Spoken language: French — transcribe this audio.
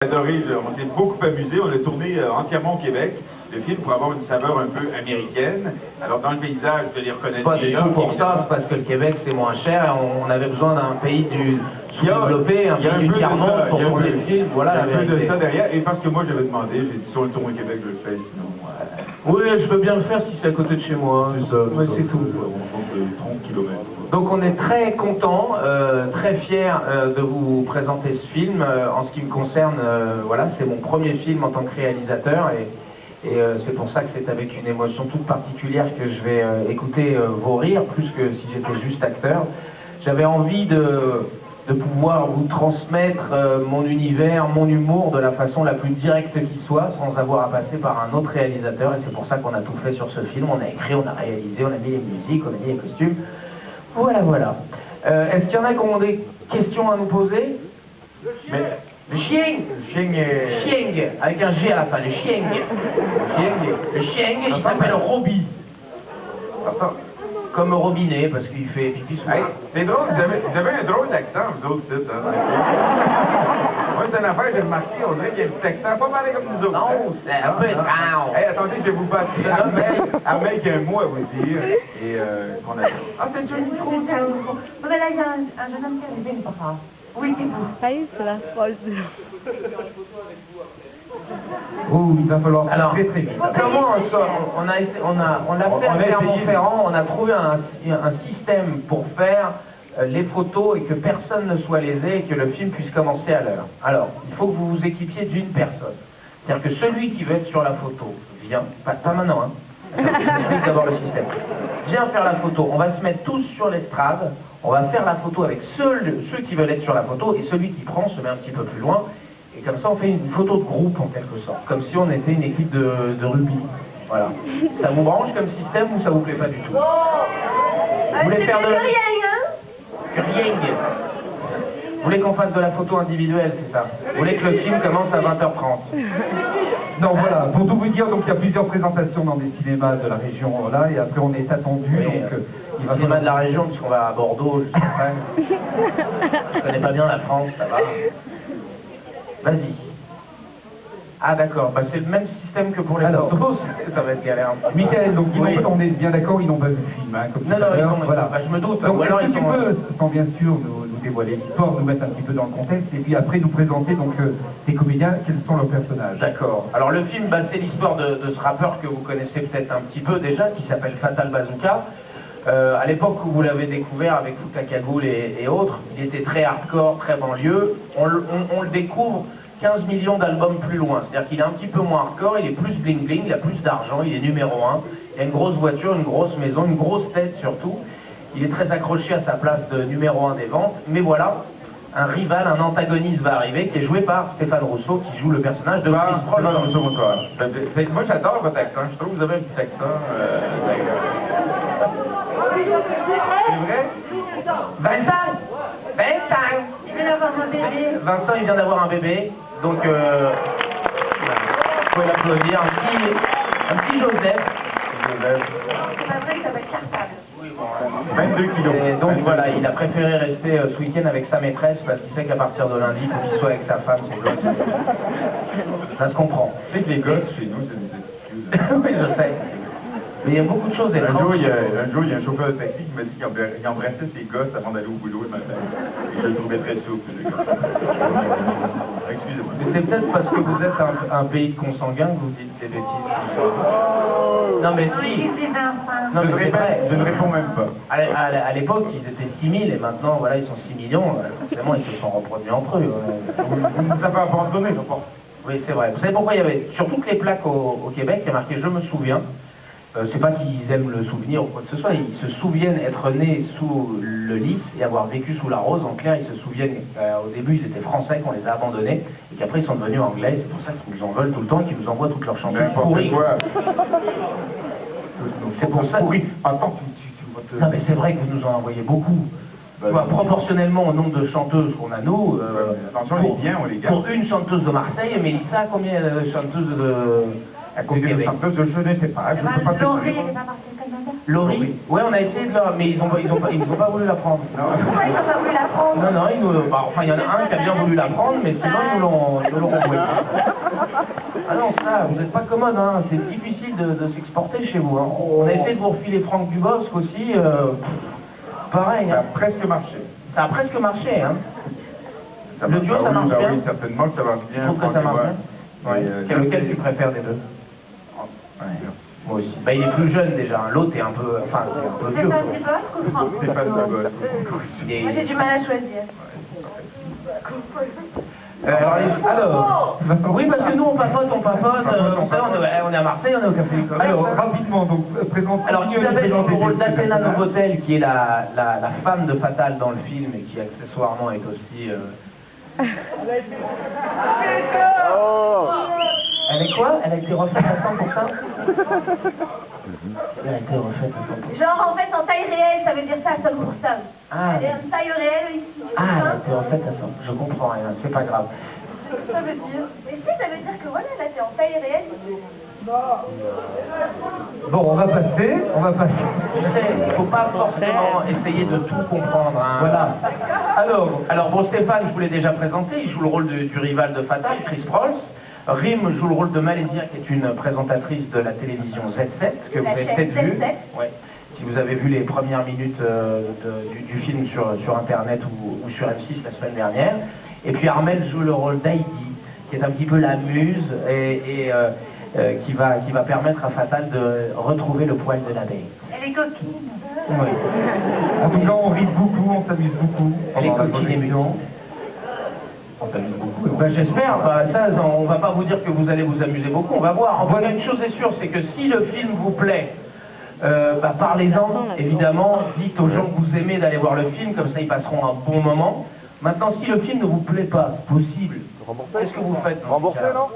Adoré, on s'est beaucoup amusé, on a tourné entièrement au Québec, le film pour avoir une saveur un peu américaine. Alors dans le paysage, je les reconnais pas du tout pour ça, c'est parce que le Québec c'est moins cher et on avait besoin d'un pays sous-développé, un pays du tiers-monde pour tourner le film, voilà la vérité. Il y a un peu de ça derrière, et parce que moi j'avais demandé, j'ai dit sur le tour au Québec je le fais, sinon... Oui, je veux bien le faire si c'est à côté de chez moi, c'est ça, c'est tout. On compte 30 km. Donc on est très content, très fier de vous présenter ce film. En ce qui me concerne, voilà, c'est mon premier film en tant que réalisateur et c'est pour ça que c'est avec une émotion toute particulière que je vais écouter vos rires, plus que si j'étais juste acteur. J'avais envie de pouvoir vous transmettre mon univers, mon humour de la façon la plus directe qui soit, sans avoir à passer par un autre réalisateur, et c'est pour ça qu'on a tout fait sur ce film. On a écrit, on a réalisé, on a mis les musiques, on a mis les costumes. Voilà, voilà. Est-ce qu'il y en a qui ont des questions à nous poser? Le chien. Chien, avec un G à la fin, le chien. Le chien, il s'appelle Roby. Comme robinet, parce qu'il fait pipi souvent. Hey, c'est drôle, vous avez un drôle d'accent, vous autres, c'est hein? Moi, c'est une affaire, j'ai remarqué, on dirait qu'il y a un petit accent, pas pareil comme nous autres. Non, c'est un peu étrange. Hey, attendez, je vais vous passer Armel qui a un mot à vous dire, et qu'on a... Ah, c'est un micro, c'est un micro. Là, il y a un jeune homme qui est arrivé, papa. Oui, c'est vous. Salut, c'est la phrase. Oh, il va falloir très très vite. Comment ça? On l'a fait à Clermont-Ferrand, on a trouvé un système pour faire les photos et que personne ne soit lésé et que le film puisse commencer à l'heure. Alors, il faut que vous vous équipiez d'une personne. C'est-à-dire que celui qui veut être sur la photo vient, pas maintenant, hein. J'explique d'abord le système. Viens faire la photo, on va se mettre tous sur l'estrade, on va faire la photo avec ceux qui veulent être sur la photo et celui qui prend se met un petit peu plus loin. Et comme ça, on fait une photo de groupe, en quelque sorte. Comme si on était une équipe de rugby. Voilà. Ça vous branche comme système ou ça vous plaît pas du tout? Vous voulez faire de... Rien. Vous voulez qu'on fasse de la photo individuelle, c'est ça? Vous voulez que le film commence à 20h30? Non, voilà. Pour tout vous dire, donc il y a plusieurs présentations dans des cinémas de la région, là, et après on est attendu, Oui, donc... il va cinéma de la région, puisqu'on va à Bordeaux, je sais pas. Je connais pas bien la France, ça va. Vas-y. Ah d'accord, bah, c'est le même système que pour les autres, ça va être galère. Michael, donc on est bien d'accord, ils n'ont pas vu le film, hein, comme non, voilà. Bah, je me doute. Donc alors, tu peux, sans bien sûr nous dévoiler l'histoire, nous mettre un petit peu dans le contexte, et puis après nous présenter donc tes comédiens, quels sont leurs personnages. D'accord. Alors le film, bah, c'est l'histoire de ce rappeur que vous connaissez peut-être un petit peu déjà, qui s'appelle Fatal Bazooka. À l'époque où vous l'avez découvert avec Fouta Cagoule et autres, il était très hardcore, très banlieue. On le découvre 15 millions d'albums plus loin. C'est-à-dire qu'il est un petit peu moins hardcore, il est plus bling-bling, il a plus d'argent, il est numéro 1. Il a une grosse voiture, une grosse maison, une grosse tête surtout. Il est très accroché à sa place de numéro 1 des ventes. Mais voilà, un rival, un antagoniste va arriver, qui est joué par Stéphane Rousseau, qui joue le personnage de Chris Proll. Moi j'adore votre accent, je trouve que vous avez un petit accent. C'est vrai? Vincent! Il vient d'avoir un bébé. Vincent, il vient d'avoir un bébé, donc vous pouvez l'applaudir. Un petit Joseph. C'est pas vrai, ça va être cartable. 22 kilos. Et donc voilà, il a préféré rester ce week-end avec sa maîtresse parce qu'il sait qu'à partir de lundi, il faut qu'il soit avec sa femme, son gosse. Ça se comprend. C'est que les gosses chez nous, c'est des excuses. Oui, je sais. Mais il y a beaucoup de choses étranges. Un jour, il y a un chauffeur de taxi qui m'a dit qu'il embrassait ses gosses avant d'aller au boulot le matin. Et je le trouvais très souple, les gosses. Excusez-moi. Mais c'est peut-être parce que vous êtes un pays de consanguins que vous dites ces bêtises. Non mais si. Non, mais c'est vrai. Je ne réponds même pas. À l'époque, ils étaient 6000 et maintenant, voilà, ils sont 6 millions. Forcément, ils se sont reproduits entre eux. Vous ne nous avez pas abandonné, je pense. Oui, c'est vrai. Vous savez pourquoi il y avait, sur toutes les plaques au Québec, il y a marqué « Je me souviens ». C'est pas qu'ils aiment le souvenir ou quoi que ce soit, ils se souviennent être nés sous le lys et avoir vécu sous la rose. En clair, ils se souviennent, au début ils étaient français, qu'on les a abandonnés, et qu'après ils sont devenus anglais. C'est pour ça qu'ils nous en veulent tout le temps, qu'ils nous envoient toutes leurs chansons pourries. C'est pour ça. Pourri. Attends, Non mais c'est vrai que vous nous en envoyez beaucoup. Proportionnellement au nombre de chanteuses qu'on a nous, attention, on est bien, on les garde. Pour une chanteuse de Marseille, Mélissa, combien de chanteuses de... À côté de chanteuse, je ne sais pas. Je ne peux pas te dire. Laurie. Ouais, on a essayé de leur... Mais ils ont pas voulu la prendre. Pourquoi ils n'ont pas voulu la prendre? Non, ils nous... enfin, il y en a un qui a bien voulu la prendre, mais sinon, ils nous l'ont renvoyé. Ah non, ça, vous n'êtes pas commode, hein. C'est difficile de s'exporter chez vous. Hein. On a essayé de vous refiler Franck Dubosc aussi. Pareil. Ça a presque marché. Ça a presque marché, hein. Ça Le duo, ça marche bien. Oui, certainement que ça marche bien. Je trouve que ça marche bien. Ouais. Lequel tu préfères des deux? Moi aussi. Bah, il est plus jeune déjà, hein. L'autre est un peu, enfin, c'est un peu vieux. Stéphane Dubosc ou Franck? Stéphane Dubosc. Moi j'ai du mal à choisir. Alors, oui, parce que nous on papote, on est à Marseille, on est au Café École. Alors, rapidement, donc, présente. Alors, Isabelle joue le rôle d'Athéna Novotel, qui est la femme de Fatal dans le film et qui accessoirement est aussi... Elle est quoi? Elle a été refaite à 100%? Elle a été refaite à 100%. Genre en fait en taille réelle, ça veut dire ça à 100%. Ah, Elle est en taille réelle ici. elle a été refaite à 100%. Je comprends rien, c'est pas grave. Ça veut dire. Et si ça veut dire que voilà, là c'est en taille réelle ici. Bon, on va passer. Tu sais, il ne faut pas forcément essayer de tout comprendre. Hein. Voilà. Alors bon, Stéphane, je vous l'ai déjà présenté, il joue le rôle du rival de Fatal, Chris Prolls. Rim joue le rôle de Malésia, qui est une présentatrice de la télévision Z7, que vous avez peut-être vu. Ouais. Si vous avez vu les premières minutes du film sur Internet ou sur M6 la semaine dernière. Et puis Armel joue le rôle d'Heidi, qui est un petit peu la muse et qui va permettre à Fatal de retrouver le poil de l'abeille. Elle est coquine. Oui. En tout cas, on rit beaucoup, on s'amuse beaucoup. Elle est coquine et mutant. On s'amuse beaucoup. Ben, j'espère. Ça, on va pas vous dire que vous allez vous amuser beaucoup. On va voir. En tout cas, une chose est sûre, c'est que si le film vous plaît, parlez-en. Évidemment, dites aux gens que vous aimez d'aller voir le film, comme ça ils passeront un bon moment. Maintenant, si le film ne vous plaît pas, c'est possible. Qu'est-ce que vous faites? Remboursé, non?